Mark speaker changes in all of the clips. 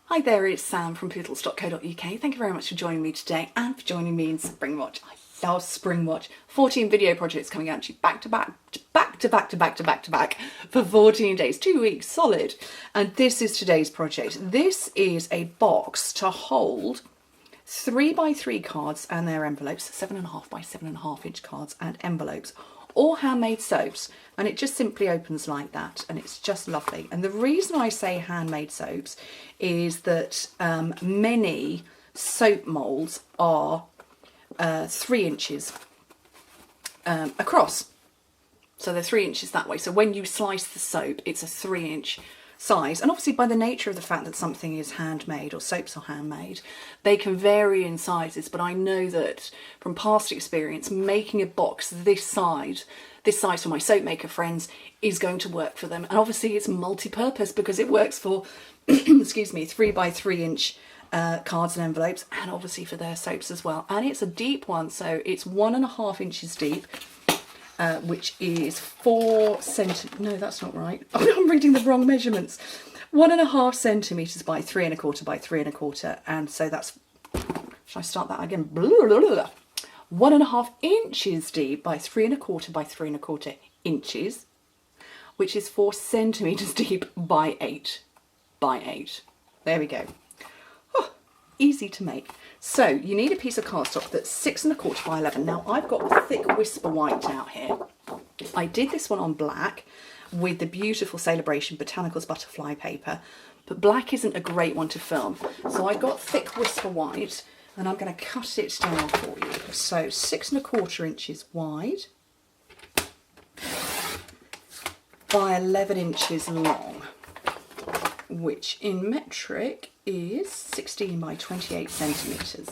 Speaker 1: Hi there, it's Sam from poodles.co.uk. Thank you very much for joining me today and for joining me in SpringWatch. I love SpringWatch. 14 video projects coming out to you back to back for 14 days, 2 weeks solid. And this is today's project. This is a box to hold 3x3 cards and their envelopes, 7.5 by 7.5 inch cards and envelopes, all handmade soaps, and it just simply opens like that, and it's just lovely. And the reason I say handmade soaps is that many soap moulds are 3 inches across, so they're 3 inches that way. So when you slice the soap, it's a 3-inch size, and obviously by the nature of the fact that something is handmade or soaps are handmade, they can vary in sizes. But I know that from past experience, making a box this size for my soap maker friends is going to work for them. And obviously it's multi-purpose because it works for excuse me, 3x3 inch cards and envelopes, and obviously for their soaps as well. And it's a deep one, so it's 1.5 inches deep, which is 4 centimetres. No, that's not right. I'm reading the wrong measurements. 1.5 centimetres by 3.25 by 3.25, and so that's. Shall I start that again? 1.5 inches deep by 3.25 by 3.25 inches, which is 4 centimetres deep by 8 by 8. There we go. Oh, easy to make. So you need a piece of cardstock that's 6.25 by 11. Now I've got the thick Whisper White out here. I did this one on black with the beautiful Celebration Botanical's butterfly paper, but black isn't a great one to film. So I got thick Whisper White, and I'm going to cut it down for you. So 6.25 inches wide by 11 inches long, which in metric is 16 by 28 centimetres.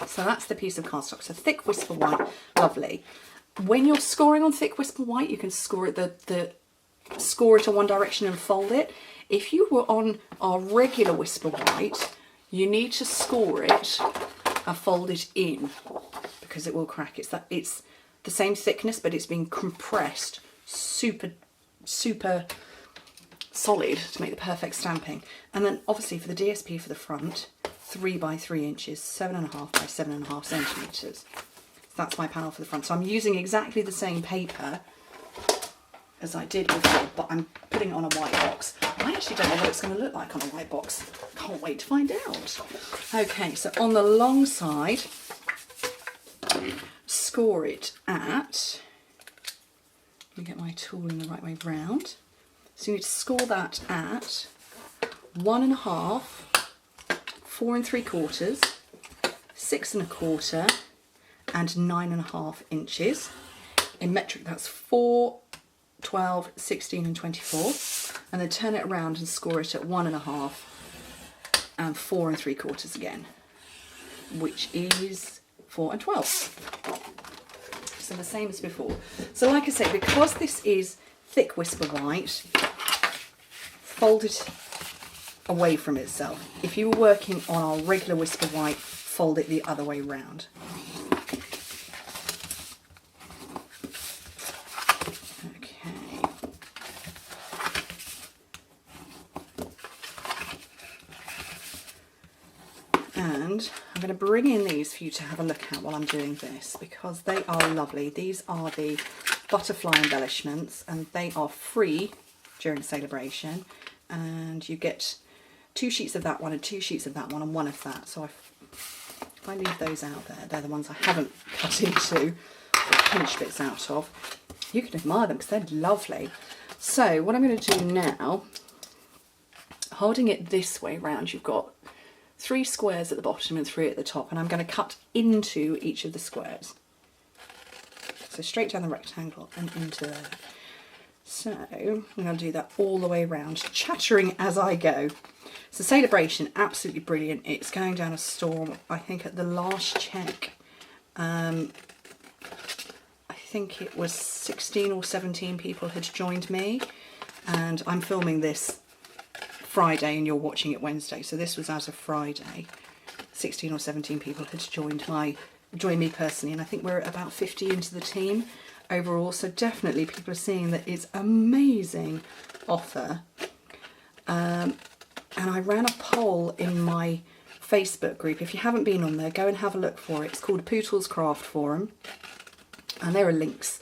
Speaker 1: So that's the piece of cardstock. So thick Whisper White, lovely. When you're scoring on thick Whisper White, you can score it score it in one direction and fold it. If you were on our regular Whisper White, you need to score it and fold it in because it will crack. It's the same thickness, but it's been compressed super solid to make the perfect stamping. And then obviously for the DSP for the front, 3 by 3 inches, 7.5 by 7.5 centimetres. That's my panel for the front. So I'm using exactly the same paper as I did before, but I'm putting it on a white box. I actually don't know what it's going to look like on a white box. Can't wait to find out. Okay, so on the long side, score it at, let me get my tool in the right way round. So you need to score that at 1.5, 4 3/4, 6.25, and 9.5 inches. In metric, that's 4, 12, 16 and 24. And then turn it around and score it at 1.5 and 4 3/4 again, which is 4 and 12. So the same as before. So like I say, because this is thick Whisper White, fold it away from itself. If you were working on our regular Whisper White, fold it the other way round. Okay. And I'm going to bring in these for you to have a look at while I'm doing this, because they are lovely. These are the butterfly embellishments, and they are free during Celebration, and you get 2 sheets of that one and 2 sheets of that one and 1 of that. So if I leave those out there, they're the ones I haven't cut into or pinched bits out of. You can admire them because they're lovely. So what I'm going to do now, holding it this way round, you've got 3 squares at the bottom and 3 at the top, and I'm going to cut into each of the squares. So straight down the rectangle and into there. So I'm going to do that all the way around, chattering as I go. So Celebration, absolutely brilliant. It's going down a storm. I think at the last check, I think it was 16 or 17 people had joined me, and I'm filming this Friday and you're watching it Wednesday. So this was as of Friday. 16 or 17 people had joined me personally, and I think we're at about 50 into the team overall. So definitely people are seeing that it's amazing offer. and I ran a poll in my Facebook group. If you haven't been on there, go and have a look for it. It's called Pootle's Craft Forum, and there are links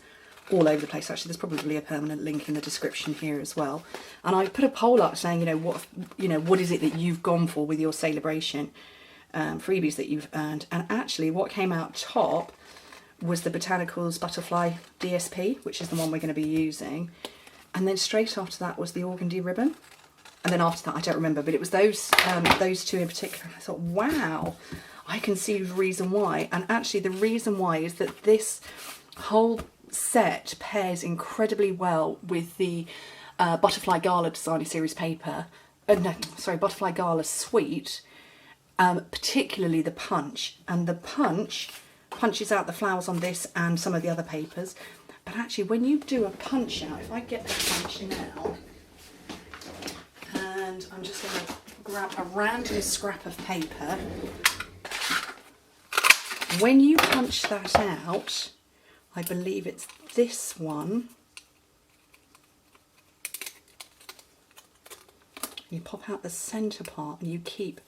Speaker 1: all over the place. Actually, there's probably a permanent link in the description here as well. And I put a poll up saying, what is it that you've gone for with your celebration freebies that you've earned? And actually, what came out top was the Botanical's Butterfly DSP, which is the one we're going to be using. And then straight after that was the organdy ribbon. And then after that, I don't remember, but it was those two in particular. I thought, wow, I can see the reason why. And actually, the reason why is that this whole set pairs incredibly well with the Butterfly Gala Designer Series paper. Butterfly Gala Suite, particularly the punch. And the punches out the flowers on this and some of the other papers. But actually, when you do a punch out, if I get the punch now, and I'm just going to grab a random scrap of paper. When you punch that out, I believe it's this one. You pop out the centre part and you keep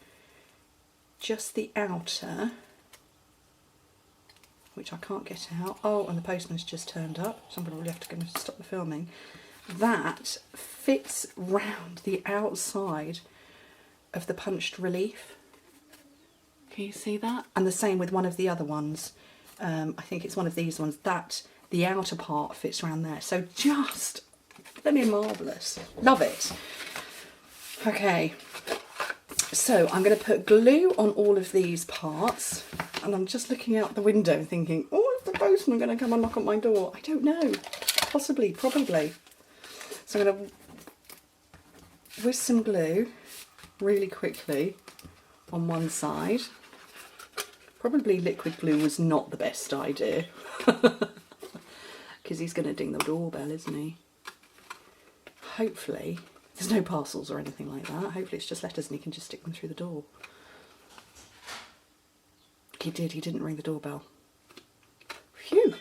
Speaker 1: just the outer, which I can't get out. Oh, and the postman's just turned up, so I'm going to really have to go and stop the filming. That fits round the outside of the punched relief. Can you see that? And the same with one of the other ones. I think it's one of these ones, that the outer part fits around there. So just bloody marvellous. Love it. Okay, so I'm going to put glue on all of these parts, and I'm just looking out the window thinking, oh, is the postman going to come and knock on my door? I don't know. Possibly, probably. So I'm going to whisk some glue really quickly on one side. Probably liquid glue was not the best idea, because he's going to ding the doorbell, isn't he? Hopefully, there's no parcels or anything like that. Hopefully it's just letters and he can just stick them through the door. He didn't ring the doorbell. Phew!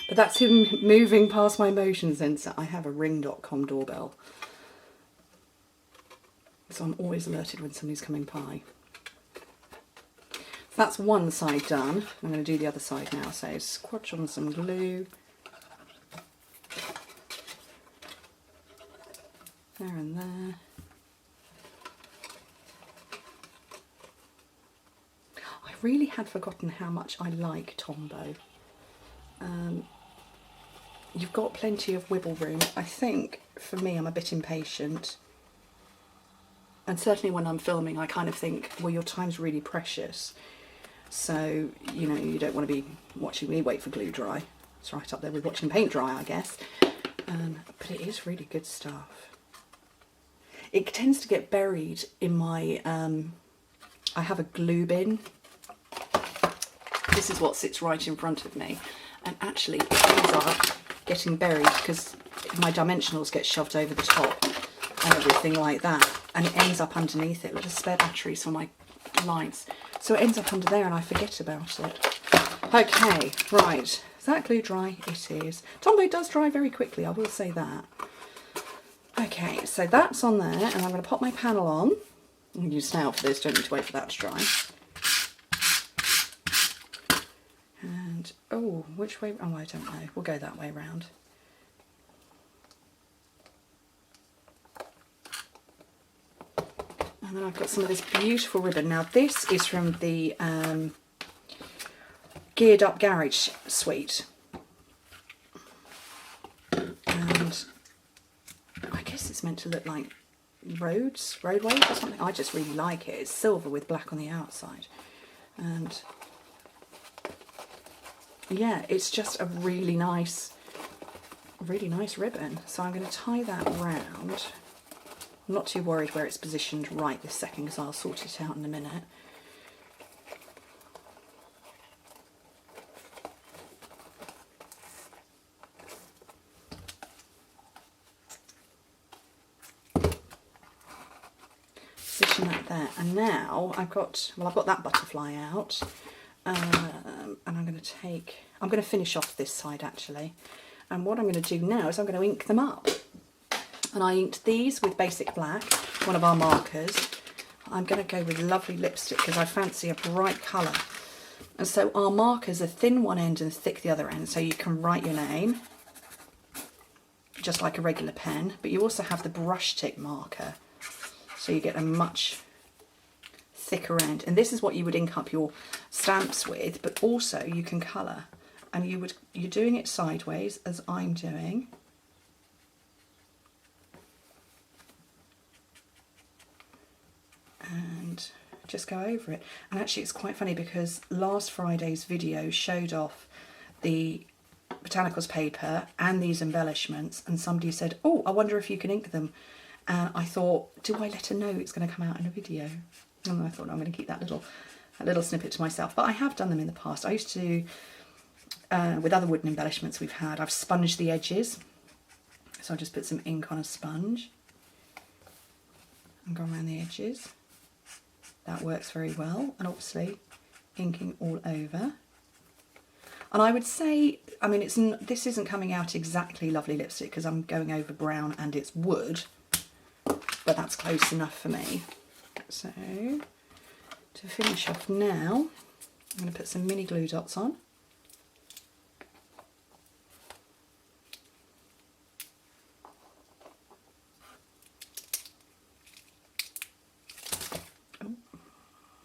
Speaker 1: But that's him moving past my motion sensor. I have a ring.com doorbell, so I'm always alerted when somebody's coming by. That's one side done. I'm going to do the other side now. So squash on some glue. There and there. I really had forgotten how much I like Tombow. You've got plenty of wiggle room. I think, for me, I'm a bit impatient. And certainly when I'm filming, I kind of think, well, your time's really precious. So, you know, you don't want to be watching me wait for glue dry. It's right up there with watching paint dry, I guess. But it is really good stuff. It tends to get buried in my, I have a glue bin. This is what sits right in front of me. And actually it ends up getting buried because my dimensionals get shoved over the top and everything like that. And it ends up underneath it. Look, there's spare batteries for my lights. So it ends up under there and I forget about it. Okay, right. Is that glue dry? It is. Tombow does dry very quickly, I will say that. Okay, so that's on there, and I'm going to pop my panel on. I'm use snail for this, don't need to wait for that to dry. And, oh, which way? Oh, I don't know. We'll go that way round. And then I've got some of this beautiful ribbon. Now, this is from the Geared Up Garage suite. And I guess it's meant to look like roadways or something. I just really like it. It's silver with black on the outside. And yeah, it's just a really nice ribbon. So I'm going to tie that round. I'm not too worried where it's positioned right this second because I'll sort it out in a minute. Position that there, and now I've got that butterfly out, and I'm going to finish off this side actually. And what I'm going to do now is I'm going to ink them up. And I inked these with Basic Black, one of our markers. I'm going to go with Lovely Lipstick because I fancy a bright colour. And so our markers are thin one end and thick the other end, so you can write your name, just like a regular pen, but you also have the brush tip marker, so you get a much thicker end. And this is what you would ink up your stamps with, but also you can colour. And you're doing it sideways, as I'm doing. And just go over it. And actually it's quite funny because last Friday's video showed off the Botanicals paper and these embellishments, and somebody said, oh, I wonder if you can ink them. And I thought, do I let her know it's going to come out in a video? And I thought, no, I'm going to keep that little snippet to myself. But I have done them in the past. I used to, with other wooden embellishments we've had, I've sponged the edges. So I just put some ink on a sponge and go around the edges. That works very well. And obviously inking all over. And I would say, I mean, this isn't coming out exactly Lovely Lipstick because I'm going over brown and it's wood, but that's close enough for me. So to finish off now, I'm going to put some mini glue dots on. Oh,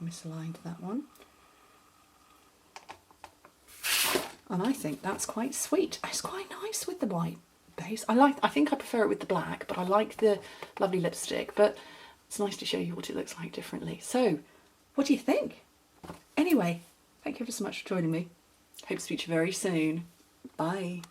Speaker 1: misaligned that one. And I think that's quite sweet. It's quite nice with the white base. I think I prefer it with the black, but I like the Lovely Lipstick. But it's nice to show you what it looks like differently. So, what do you think? Anyway, thank you ever so much for joining me. Hope to speak to you very soon. Bye.